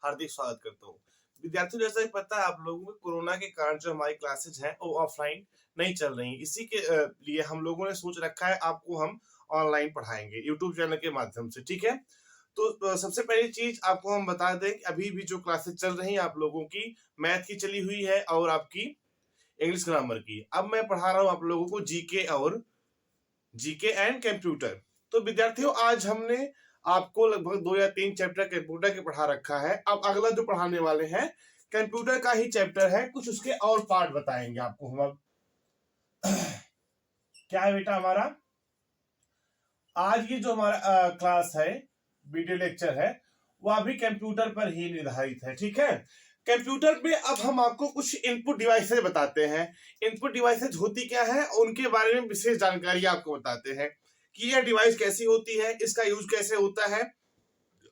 हार्दिक स्वागत करता हूँ। विद्यार्थियों, जैसा कि पता है आप लोगों को, कोरोना के कारण जो हमारी क्लासेज हैं वो ऑफलाइन नहीं चल रही। इसी के लिए हम लोगों ने सोच रखा है आपको हम ऑनलाइन पढ़ाएंगे यूट्यूब चैनल के माध्यम से। ठीक है, तो सबसे पहली चीज आपको हम बता दें कि अभी भी जो क्लासेज चल रही हैं आप लोगों की मैथ की चली हुई है और आपकी इंग्लिश ग्रामर की। अब मैं पढ़ा रहा हूँ आप लोगों को जीके एंड कंप्यूटर। तो विद्यार्थियों, आज हमने आपको लगभग 2 या 3 चैप्टर कंप्यूटर के पढ़ा रखा है। अब अगला जो पढ़ाने वाले हैं कंप्यूटर का ही चैप्टर है, कुछ उसके और पार्ट बताएंगे आपको हम। अब क्या है बेटा हमारा आज की जो हमारा क्लास है, वीडियो लेक्चर है, वह भी कंप्यूटर पर ही निर्धारित है। ठीक है, कंप्यूटर पे अब हम आपको कुछ इनपुट डिवाइसेज बताते हैं। इनपुट डिवाइसेज होती क्या है, उनके बारे में विशेष जानकारी आपको बताते हैं कि यह डिवाइस कैसी होती है, इसका यूज कैसे होता है।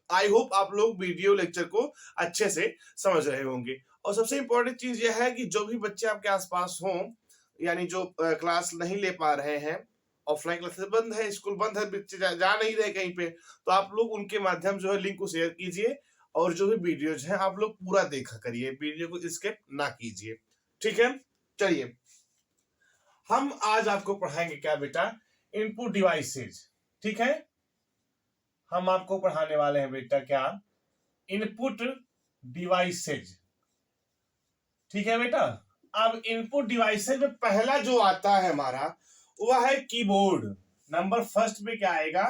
आई होप आप लोग वीडियो लेक्चर को अच्छे से समझ रहे होंगे। और सबसे इंपॉर्टेंट चीज यह है कि जो भी बच्चे आपके आसपास हों, यानी जो क्लास नहीं ले पा रहे हैं, ऑफलाइन क्लासेस बंद है, स्कूल बंद है, बच्चे जा नहीं रहे कहीं पे, तो आप लोग उनके माध्यम जो है लिंक को शेयर कीजिए और जो भी वीडियोज हैं आप लोग पूरा देखा करिए, वीडियो को स्किप ना कीजिए। ठीक है, चलिए हम आज आपको पढ़ाएंगे क्या बेटा, इनपुट डिवाइसेज। ठीक है, हम आपको पढ़ाने वाले हैं बेटा क्या, इनपुट डिवाइसेज। ठीक है बेटा, अब इनपुट डिवाइसेज में पहला जो आता है हमारा वह है कीबोर्ड। नंबर फर्स्ट में क्या आएगा,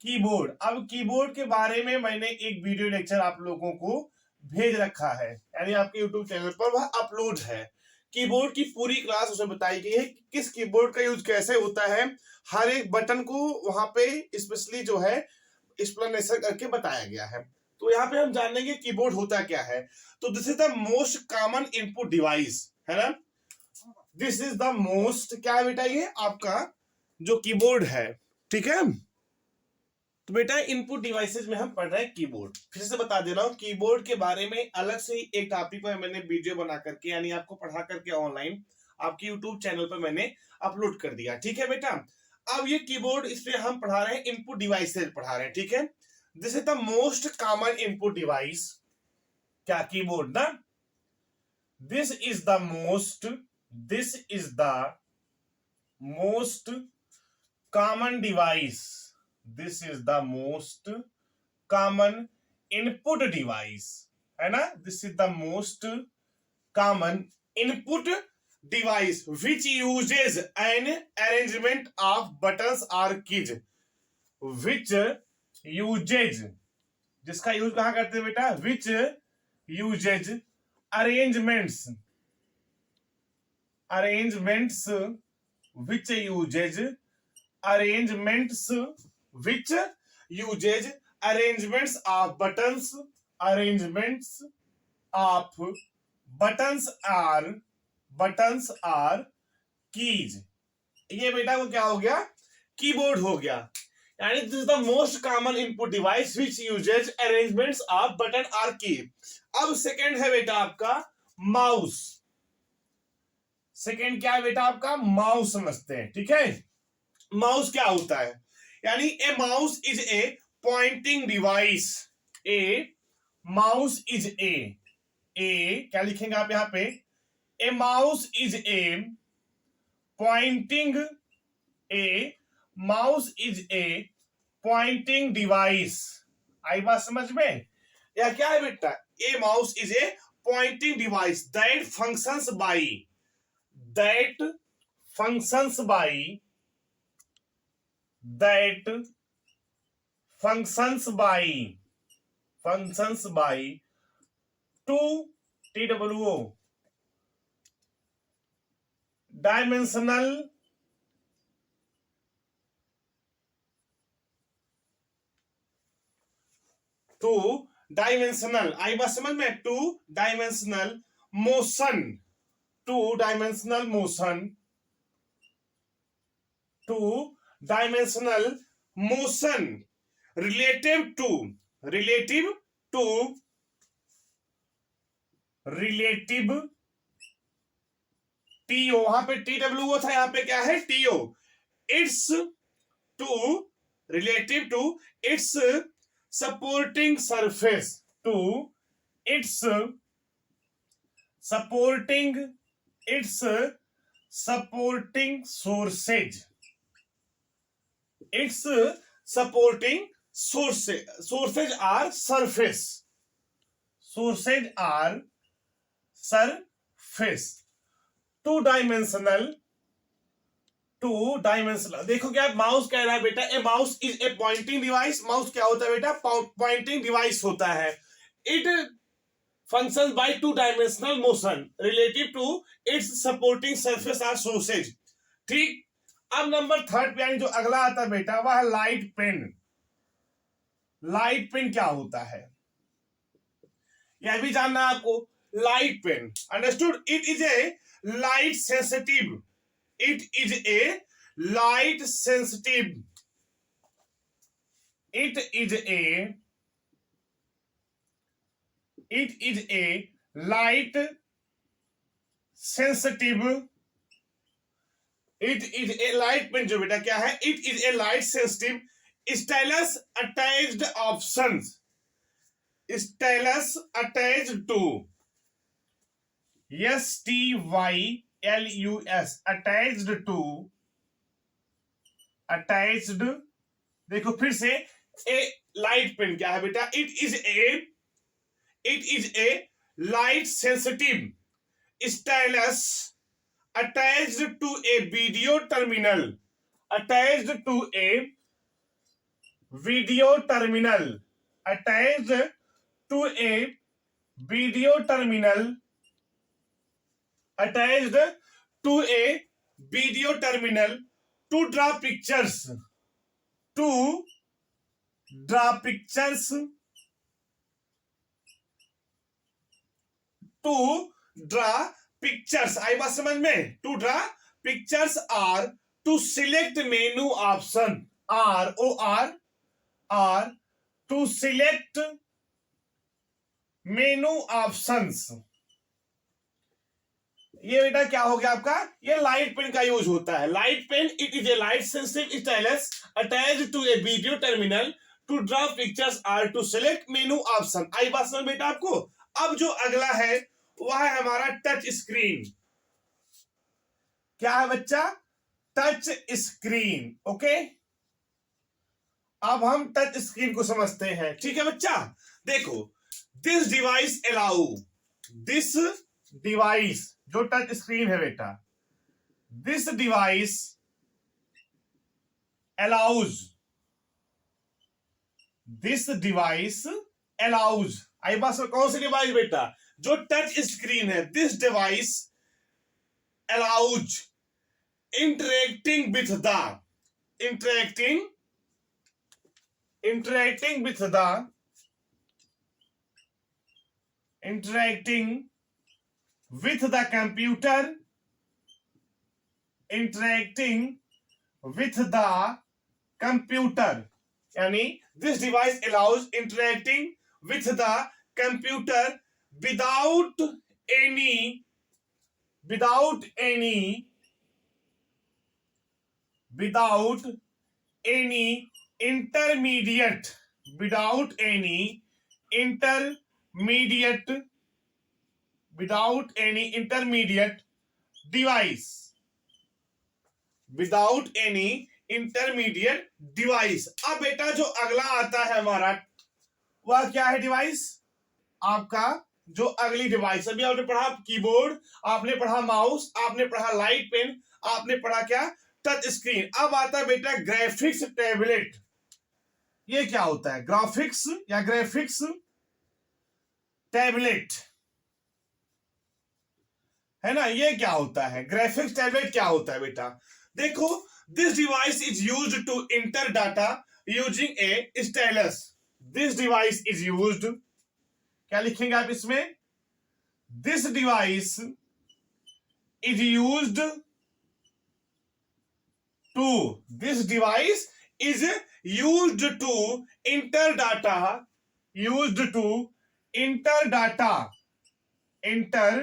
कीबोर्ड। अब कीबोर्ड के बारे में मैंने एक वीडियो लेक्चर आप लोगों को भेज रखा है, यानी आपके यूट्यूब चैनल पर वह अपलोड है। कीबोर्ड की पूरी क्लास उसमें बताई गई है कि किस कीबोर्ड का यूज कैसे होता है, हर एक बटन को वहां पे स्पेशली जो है एक्सप्लेनेशन करके बताया गया है। तो यहाँ पे हम जानेंगे कीबोर्ड होता क्या है। तो this is the most common input device, है ना। दिस इज द मोस्ट, क्या है बेटा, ये आपका जो कीबोर्ड है। ठीक है, तो बेटा इनपुट डिवाइसेस में हम पढ़ रहे हैं कीबोर्ड। फिर से बता दे रहा हूं, कीबोर्ड के बारे में अलग से ही एक टॉपिक पर मैंने वीडियो बना करके, यानी आपको पढ़ा करके ऑनलाइन आपके यूट्यूब चैनल पर मैंने अपलोड कर दिया। ठीक है बेटा, अब ये कीबोर्ड, इस पे हम पढ़ा रहे हैं इनपुट डिवाइसेस पढ़ा रहे हैं। ठीक है, this is the most common input device, क्या, कीबोर्ड ना। This is the most common device. This is the most common input device, है ना। This is the most common input device which uses an arrangement of buttons or keys. Which uses, जिसका use कहाँ करते हैं बेटा, which uses arrangements, which uses arrangements of buttons are keys। ये बेटा को क्या हो गया, कीबोर्ड हो गया। यानी this is the most common input device which uses arrangements of button or key. अब सेकंड है बेटा आपका माउस। सेकंड क्या है बेटा आपका, माउस समझते हैं। ठीक है, माउस क्या होता है, यानी a mouse is a pointing device. A mouse is a क्या लिखेंगे आप यहां पे, a mouse is a pointing device. आई बात समझ में, या क्या है बेटा, a mouse is a pointing device that functions by two TWO dimensional आई बात समझ में, two dimensional motion relative T O. वहां पे TWO था, यहां पे क्या है, T O. It's relative to its supporting surface, its supporting its supporting sources, its supporting sources are surface, sources are surface, two dimensional, देखो क्या माउस कह रहा है बेटा, a mouse is a pointing device. Mouse क्या होता है बेटा, पॉइंटिंग डिवाइस होता है। It functions by two dimensional motion relative to its supporting surface or sources. ठीक, अब नंबर थर्ड पे जो अगला आता है बेटा वह है लाइट पेन। लाइट पेन क्या होता है यह भी जानना है आपको। Light pen, understood? It is a light sensitive, it is a light sensitive, it is a light sensitive, it is a light pen जो बेटा क्या है, it is a light sensitive stylus attached options, stylus attached to STYLUS attached to, attached, देखो फिर से ए light pen क्या है बेटा, it is a light sensitive stylus attached to a video terminal, attached to a video terminal, attached to a video terminal, attached to a video terminal to draw pictures, to draw pictures, to draw pictures। आई बात समझ में? to draw pictures or to select menu option, or to select menu options। ये बेटा क्या हो गया आपका, ये लाइट पेन का यूज होता है। Light pen it is a light sensitive stylus attached to a video terminal to draw pictures or to select menu option. आई बात समझ बेटा आपको। अब जो अगला है वह है हमारा टच स्क्रीन। क्या है बच्चा? Touch screen. ओके, अब हम टच स्क्रीन को समझते हैं। ठीक है बच्चा, देखो this device allow, this device जो टच स्क्रीन है बेटा, this device allows, this device allows. आई बात कौन सी डिवाइस बेटा? जो टच स्क्रीन है। This device allows interacting with the, interacting with the, interacting with the computer, interacting with the computer, यानी this device allows interacting with the computer without any intermediate, without any intermediate device, without any intermediate device। अब बेटा जो अगला आता है हमारा वह क्या है डिवाइस? आपका जो अगली डिवाइस, अभी आपने पढ़ा कीबोर्ड, आपने पढ़ा माउस, आपने पढ़ा लाइट पेन, आपने पढ़ा क्या? Touch screen. अब आता है बेटा ग्राफिक्स टैबलेट। ये क्या होता है? ग्राफिक्स या ग्राफिक्स टैबलेट है ना। ये क्या होता है? ग्राफिक्स टैबलेट क्या होता है बेटा? देखो this device is used to enter data using a stylus. This device is used, क्या लिखेंगे आप इसमें? This device is used to, this device is used to enter data, used to enter data, enter,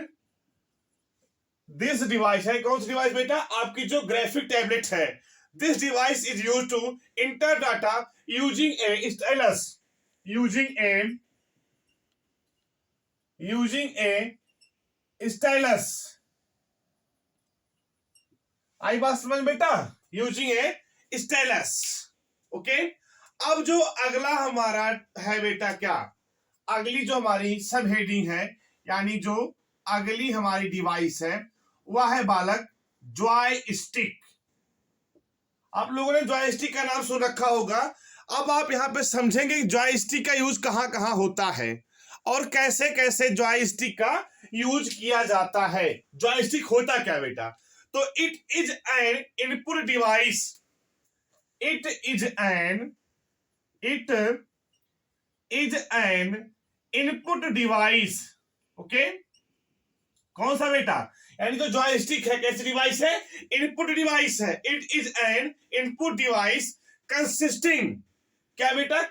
this device है कौन सी device बेटा? आपकी जो ग्राफिक टैबलेट है। this device is used to enter data using a stylus, using a using a stylus. आई बात समझ बेटा? Using a stylus. ओके, अब जो अगला हमारा है बेटा, क्या अगली जो हमारी सब हेडिंग है, यानी जो अगली हमारी डिवाइस है वह है बालक जॉय स्टिक। आप लोगों ने जॉय स्टिक का नाम सुन रखा होगा। अब आप यहाँ पे समझेंगे जॉय स्टिक का यूज कहाँ कहाँ होता है और कैसे कैसे जॉय स्टिक का यूज किया जाता है। जॉय स्टिक होता क्या बेटा? तो it is an input device. It is an input device. Okay, कौन सा बेटा? यानी जो जॉयस्टिक है कैसी डिवाइस है? इनपुट डिवाइस है। It is an input device consisting, क्या बेटा?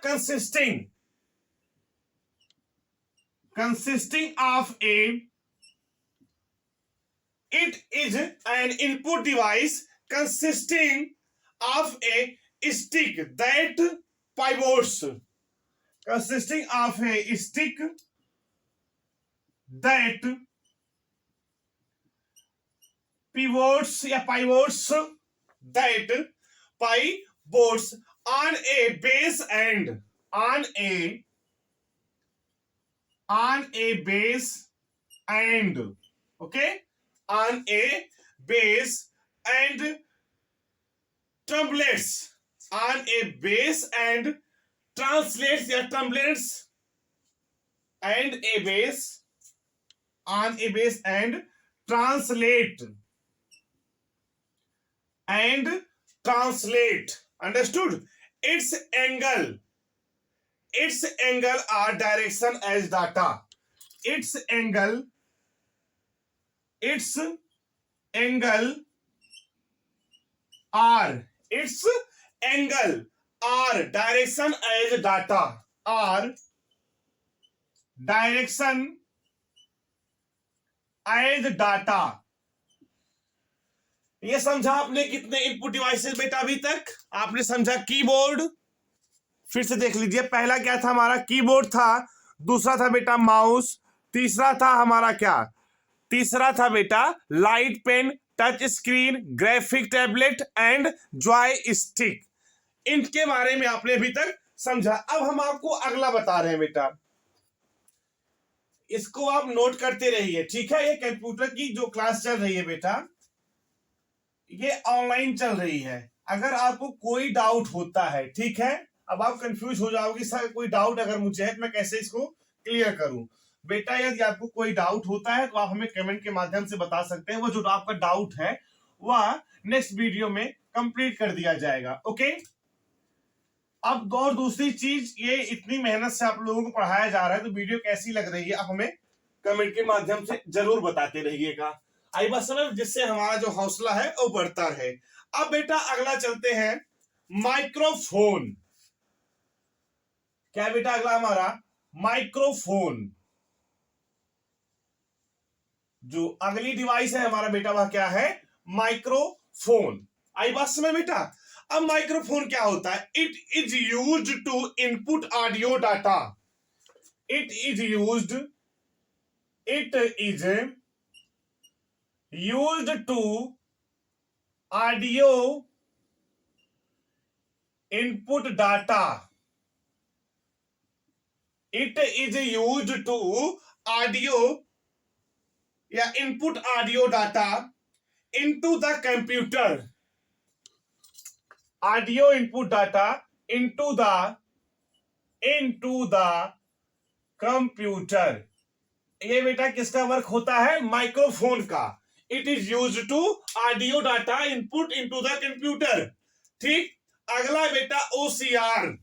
Consisting of A, it is an input device consisting of A stick that pivots, consisting of a stick that pivots that pivots on a base end, on a base end, okay, on a base and trumlets, on a base and translates या trumlets and a base, on a base and translate understood? its angle or direction as data. its angle or direction as data, or direction as data। ये समझा आपने कितने input devices बेटा? अभी तक आपने समझा कीबोर्ड। फिर से देख लीजिए, पहला क्या था हमारा? कीबोर्ड था। दूसरा था बेटा माउस। तीसरा था हमारा क्या? तीसरा था बेटा light pen, touch screen, graphic tablet and joystick. इनके बारे में आपने अभी तक समझा। अब हम आपको अगला बता रहे हैं बेटा, इसको आप नोट करते रहिए, ठीक है? ये कंप्यूटर की जो क्लास चल रही है बेटा, ये ऑनलाइन चल रही है। अगर आपको कोई डाउट होता है, ठीक है, अब आप कंफ्यूज हो जाओगे, सर कोई डाउट अगर मुझे है तो मैं कैसे इसको क्लियर करूं। बेटा यदि आपको कोई डाउट होता है तो आप हमें कमेंट के माध्यम से बता सकते हैं। वो जो आपका डाउट है वह नेक्स्ट वीडियो में कंप्लीट कर दिया जाएगा। ओके, अब और दूसरी चीज, ये इतनी मेहनत से आप लोगों को पढ़ाया जा रहा है तो वीडियो कैसी लग रही है आप हमें कमेंट के माध्यम से जरूर बताते रहिएगा। आई बात समझ? जिससे हमारा जो हौसला है वो बढ़ता है। अब बेटा अगला चलते हैं, माइक्रोफोन। क्या बेटा अगला हमारा? माइक्रोफोन। जो अगली डिवाइस है हमारा बेटा वह क्या है? माइक्रोफोन। आई बात समझ बेटा? अब माइक्रोफोन क्या होता है? It is used to input audio data. It is used to audio input data. It is used to audio या input audio data into the computer. Audio input data into the computer. ये बेटा किसका work होता है? Microphone का। It is use to audio data input into the computer. ठीक, अगला बेटा OCR।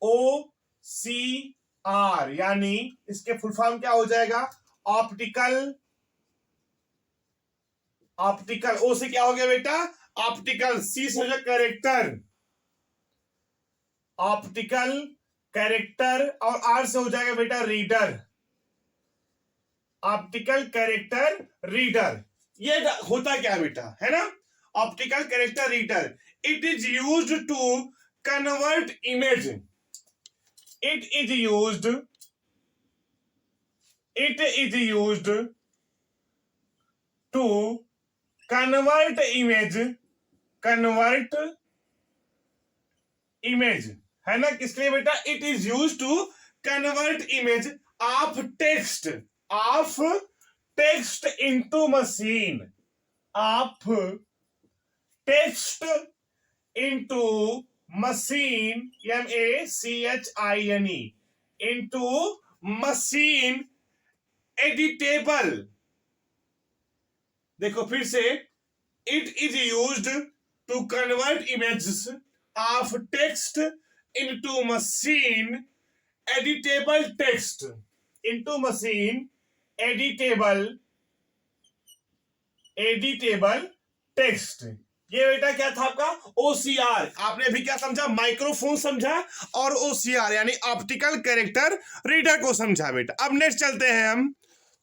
OCR यानी इसके फुल फॉर्म क्या हो जाएगा? ऑप्टिकल। ओ से क्या हो गया बेटा? ऑप्टिकल। सी से हो जाए कैरेक्टर, ऑप्टिकल कैरेक्टर, और आर से हो जाएगा बेटा रीडर, ऑप्टिकल कैरेक्टर रीडर। ये होता क्या है बेटा, है ना? Optical character reader. It is used to convert image. It is used It is used to convert image, है ना, किस लिए बेटा? It is use to convert image of text into machine, of text into machine, MACHINE, into machine editable. देखो फिर से, it is used to convert images of text into machine editable text, into machine editable text. ये बेटा क्या था आपका? OCR। आपने अभी क्या समझा? माइक्रोफोन समझा और OCR यानी ऑप्टिकल कैरेक्टर रीडर को समझा बेटा। अब नेक्स्ट चलते हैं हम।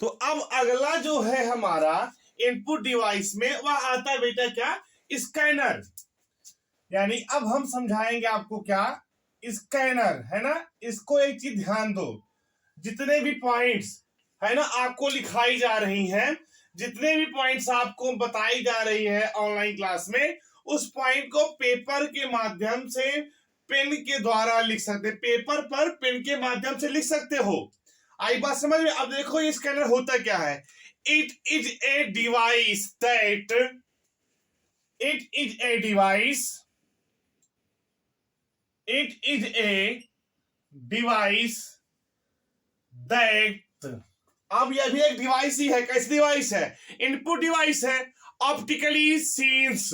तो अब अगला जो है हमारा इनपुट डिवाइस में, वह आता है बेटा क्या? स्कैनर। यानी अब हम समझाएंगे आपको क्या? स्कैनर, है ना। इसको एक चीज ध्यान दो, जितने भी पॉइंट्स है ना आपको लिखाई जा रही हैं, जितने भी पॉइंट्स आपको बताई जा रही है ऑनलाइन क्लास में, उस पॉइंट को पेपर के माध्यम से पेन के द्वारा लिख सकते, पेपर पर पेन के माध्यम से लिख सकते हो। आई बात समझ में? अब देखो ये स्कैनर होता क्या है। It is a device that अब यह भी एक डिवाइस ही है। कैसी डिवाइस है? इनपुट डिवाइस है। Optically scans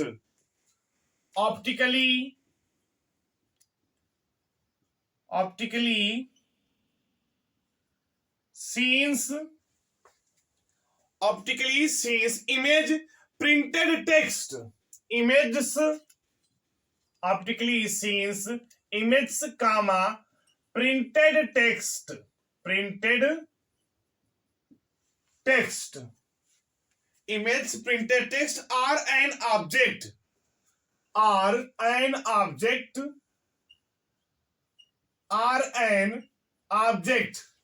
image printed text, images, optically scans image comma printed text, image printed text are an object,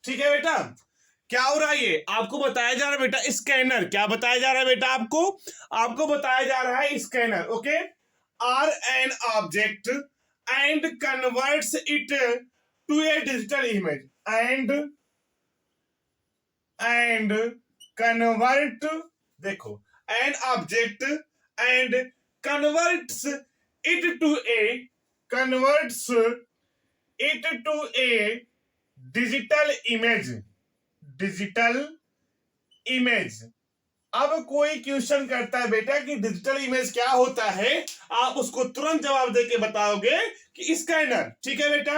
ठीक है बेटा। क्या हो रहा है? ये आपको बताया जा रहा है बेटा स्कैनर। क्या बताया जा रहा है बेटा? आपको बताया जा रहा है scanner. Okay, or an object and converts it to a digital image, and convert, देखो, an object and converts it to a digital image. अब कोई क्वेश्चन करता है बेटा कि डिजिटल इमेज क्या होता है, आप उसको तुरंत जवाब देके बताओगे कि स्कैनर। ठीक है बेटा।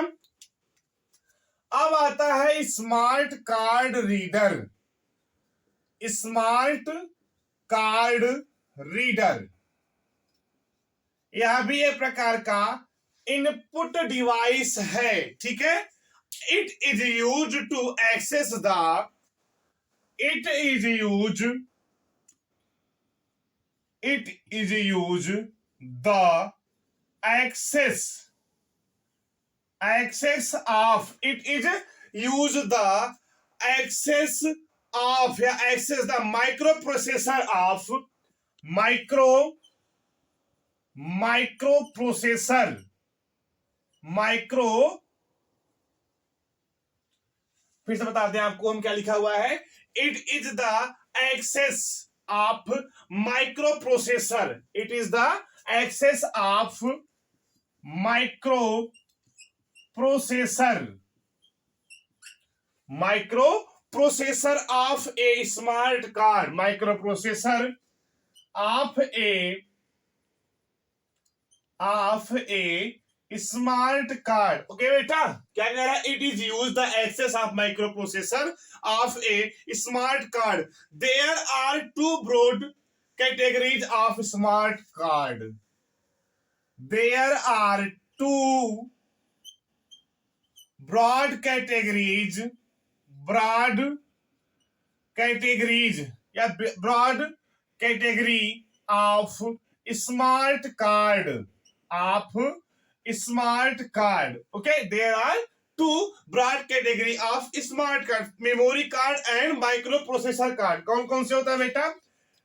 अब आता है स्मार्ट कार्ड रीडर। यह भी एक प्रकार का इनपुट डिवाइस है। ठीक है। It is use to access the access of the microprocessor फिर से बता दें आपको हम क्या लिखा हुआ है। It is the access of microprocessor, it is the access of microprocessor of a smart card, microprocessor of a smart card. Okay बेटा, क्या कह रहा है? It is use the access of microprocessor of a smart card. There are two broad categories of smart card. There are two broad categories या broad category of smart card, Okay, there are two broad category of smart card, memory card and micro processor card. कौन कौन से होता है बेटा?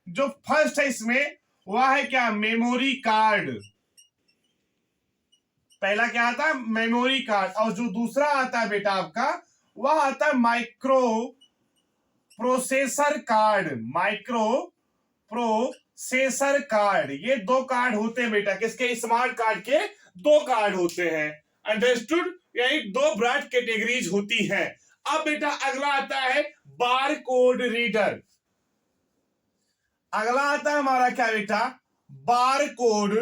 जो first है इसमें वह है क्या? Memory card. पहला क्या आता है? Memory card. और जो दूसरा आता है बेटा आपका, वह आता है micro processor card. Micro processor card. ये दो कार्ड होते हैं बेटा, किसके? स्मार्ट कार्ड के दो कार्ड होते हैं। अंडरस्टूड? यही दो ब्रॉड कैटेगरीज होती हैं। अब बेटा अगला आता है बार कोड रीडर। अगला आता है हमारा क्या बेटा? Bar code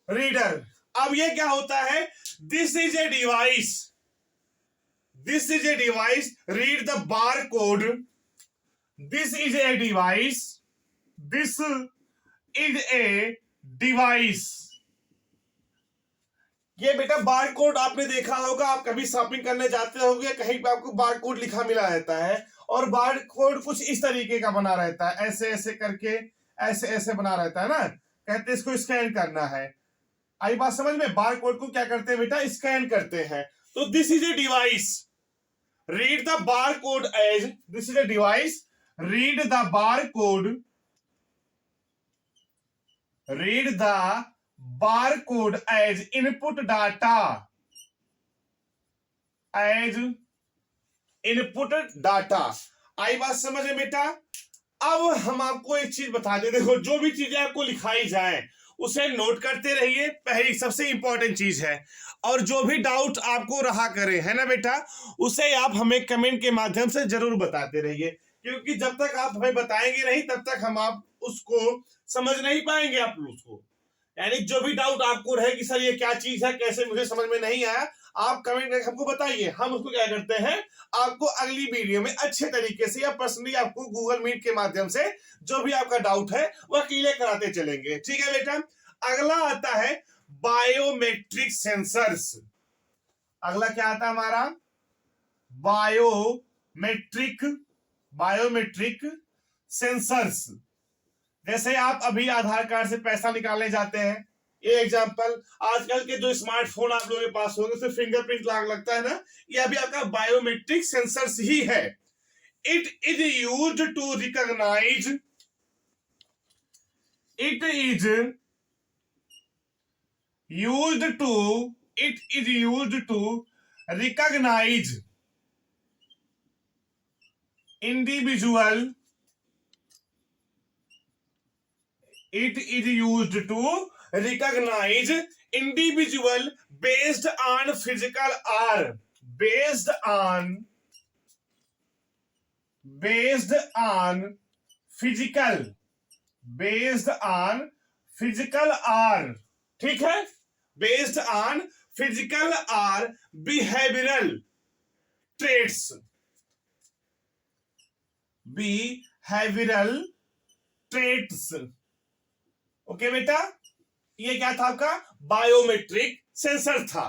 reader. अब ये क्या होता है? This is a device read the bar code. This is a device. ये बेटा बार कोड आपने देखा होगा, आप कभी शॉपिंग करने जाते होंगे, कहीं पे आपको बार कोड लिखा मिला रहता है, और बार कोड कुछ इस तरीके का बना रहता है, ऐसे ऐसे करके ऐसे ऐसे बना रहता है ना, कहते हैं इसको स्कैन करना है। आई बात समझ में? बार कोड को क्या करते हैं बेटा? स्कैन करते हैं। तो this is a device read the bar code as, this is a device read the bar code as input data. आई बात समझ में बेटा? अब हम आपको एक चीज बता दें, देखो जो भी चीजें आपको लिखाई जाए उसे नोट करते रहिए, पहली सबसे इंपॉर्टेंट चीज है। और जो भी डाउट आपको रहा करे, है ना बेटा, उसे आप हमें कमेंट के माध्यम से जरूर बताते रहिए, क्योंकि जब तक आप हमें बताएंगे नहीं तब तक हम आप उसको समझ नहीं पाएंगे आप लोग को। यानी जो भी डाउट आपको रहे कि सर ये क्या चीज है, कैसे मुझे समझ में नहीं आया, आप कमेंट करके हमको बताइए। हम उसको क्या करते हैं, आपको अगली वीडियो में अच्छे तरीके से या पर्सनली आपको गूगल मीट के माध्यम से जो भी आपका डाउट है वह क्लियर कराते चलेंगे। ठीक है बेटा? अगला आता है बायोमेट्रिक सेंसर्स। अगला क्या आता है हमारा? Biometric sensors. जैसे आप अभी आधार कार्ड से पैसा निकालने जाते हैं, ये एग्जांपल, आजकल के जो स्मार्टफोन आप लोगों के पास होंगे उसमें फिंगरप्रिंट लगता है ना, ये अभी आपका बायोमेट्रिक सेंसर्स ही है। It is used to recognise individual based on physical or ठीक है, based on physical or behavioral traits। Okay बेटा, ये क्या था आपका? बायोमेट्रिक सेंसर था।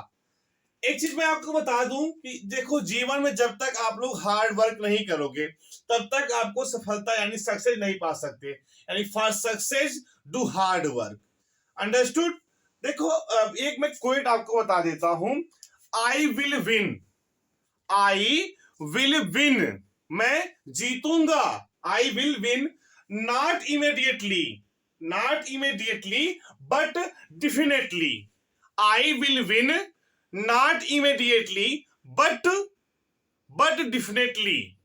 एक चीज मैं आपको बता दूं कि देखो, जीवन में जब तक आप लोग हार्ड वर्क नहीं करोगे तब तक आपको सफलता यानी सक्सेस नहीं पा सकते। यानी for success do hard work. Understood? देखो एक मैं क्वेट आपको बता देता हूं, आई विल विन, मैं जीतूंगा। I will win not immediately but definitely. I will win not immediately but definitely।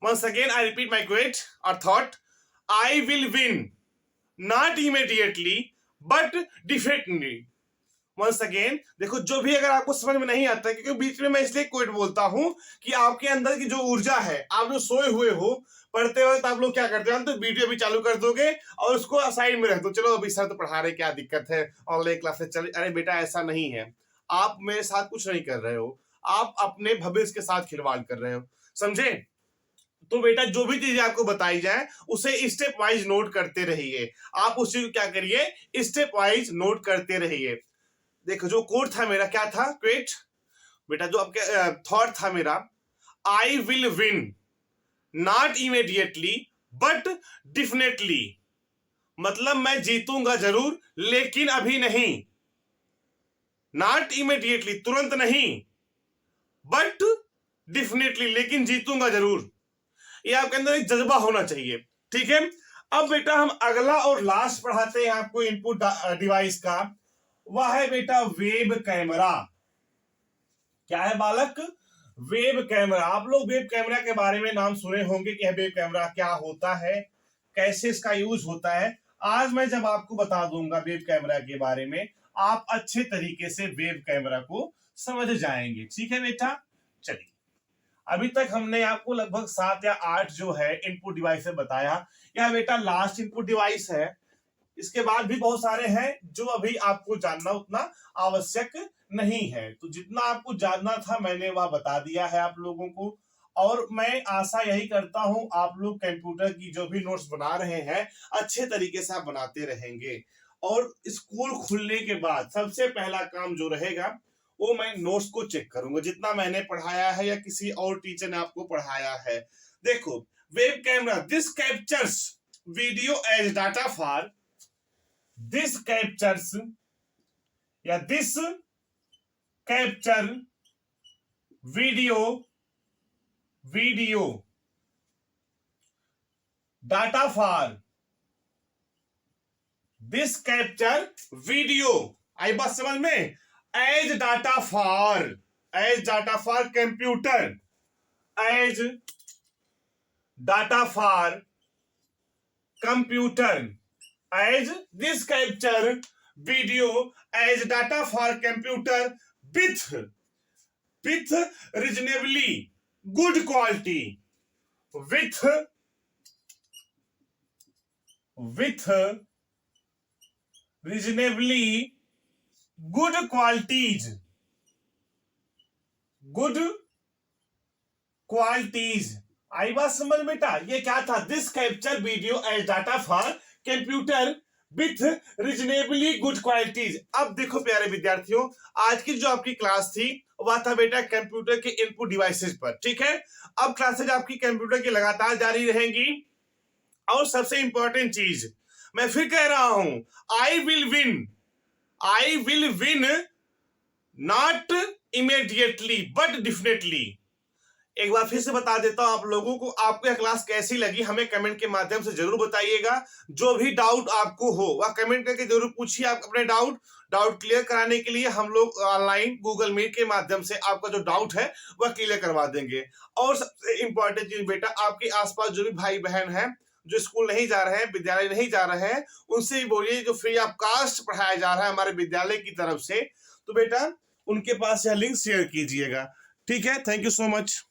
once again I repeat my quote or thought, I will win not immediately but definitely। once again देखो, जो भी अगर आपको समझ में नहीं आता, क्योंकि बीच में मैं इसलिए क्विट बोलता हूं कि आपके अंदर की जो ऊर्जा है, आप जो सोए हुए हो पढ़ते वक्त, आप लोग क्या करते हो, तो वीडियो भी चालू कर दोगे और उसको साइड में रख दो, चलो अभी सर तो पढ़ा रहे, क्या दिक्कत है, ऑनलाइन क्लासेस चल। अरे बेटा ऐसा नहीं है, आप मेरे साथ कुछ नहीं कर रहे हो, आप अपने भविष्य के साथ खिलवाड़ कर रहे हो, समझे? तो बेटा जो भी चीजें आपको बताई जाए उसे स्टेप वाइज नोट करते रहिए। आप उस चीज को क्या करिए, स्टेप वाइज नोट करते रहिए। देखो जो कोट था मेरा, क्या था क्वेट बेटा, जो आपके थॉट था मेरा, आई will win not immediately but definitely. मतलब मैं जीतूंगा जरूर लेकिन अभी नहीं। नॉट इमीडिएटली, तुरंत नहीं, बट डेफिनेटली, लेकिन जीतूंगा जरूर। ये आपके अंदर एक जज्बा होना चाहिए, ठीक है। अब बेटा हम अगला और लास्ट पढ़ाते हैं आपको इनपुट डिवाइस का, वह है बेटा वेब कैमरा। क्या है बालक? Web camera. आप लोग वेब कैमरा के बारे में नाम सुने होंगे कि वेब कैमरा क्या होता है, कैसे इसका यूज होता है। आज मैं जब आपको बता दूंगा वेब कैमरा के बारे में, आप अच्छे तरीके से वेब कैमरा को समझ जाएंगे, ठीक है बेटा। चलिए, अभी तक हमने आपको लगभग 7 या 8 जो है इनपुट डिवाइस बताया। यह बेटा लास्ट इनपुट डिवाइस है, इसके बाद भी बहुत सारे हैं जो अभी आपको जानना उतना आवश्यक नहीं है। तो जितना आपको जानना था मैंने वह बता दिया है आप लोगों को, और मैं आशा यही करता हूं आप लोग कंप्यूटर की जो भी नोट्स बना रहे हैं अच्छे तरीके से आप बनाते रहेंगे। और स्कूल खुलने के बाद सबसे पहला काम जो रहेगा वो मैं नोट्स को चेक करूंगा, जितना मैंने पढ़ाया है या किसी और टीचर ने आपको पढ़ाया है। देखो, web camera, this captures video as data for, this captures या this capture video data for, this capture video, आई बात समझ में, as data for computer, as data for computer, as this capture video as data for computer with reasonably good quality, with reasonably good qualities, आई बात समझ बेटा। ये क्या था? This capture video as data for computer with reasonably good qualities. अब देखो प्यारे विद्यार्थियों, आज की जो आपकी क्लास थी वह था बेटा कंप्यूटर के इनपुट डिवाइसेस पर, ठीक है। अब क्लासेज आपकी कंप्यूटर की लगातार जारी रहेंगी। और सबसे इंपॉर्टेंट चीज मैं फिर कह रहा हूं, आई will win not immediately but definitely. एक बार फिर से बता देता हूं आप लोगों को, आपको यह क्लास कैसी लगी हमें कमेंट के माध्यम से जरूर बताइएगा। जो भी डाउट आपको हो वह कमेंट करके जरूर पूछिए। आप अपने डाउट क्लियर कराने के लिए हम लोग ऑनलाइन गूगल मीट के माध्यम से आपका जो डाउट है वह क्लियर करवा देंगे। और सबसे इंपॉर्टेंट चीज बेटा, आपके आसपास जो भी भाई बहन है जो स्कूल नहीं जा रहे हैं, विद्यालय नहीं जा रहे हैं, उनसे भी बोलिए जो फ्री ऑफ कास्ट पढ़ाया जा रहा है हमारे विद्यालय की तरफ से, तो बेटा उनके पास यह लिंक शेयर कीजिएगा, ठीक है। Thank you so much.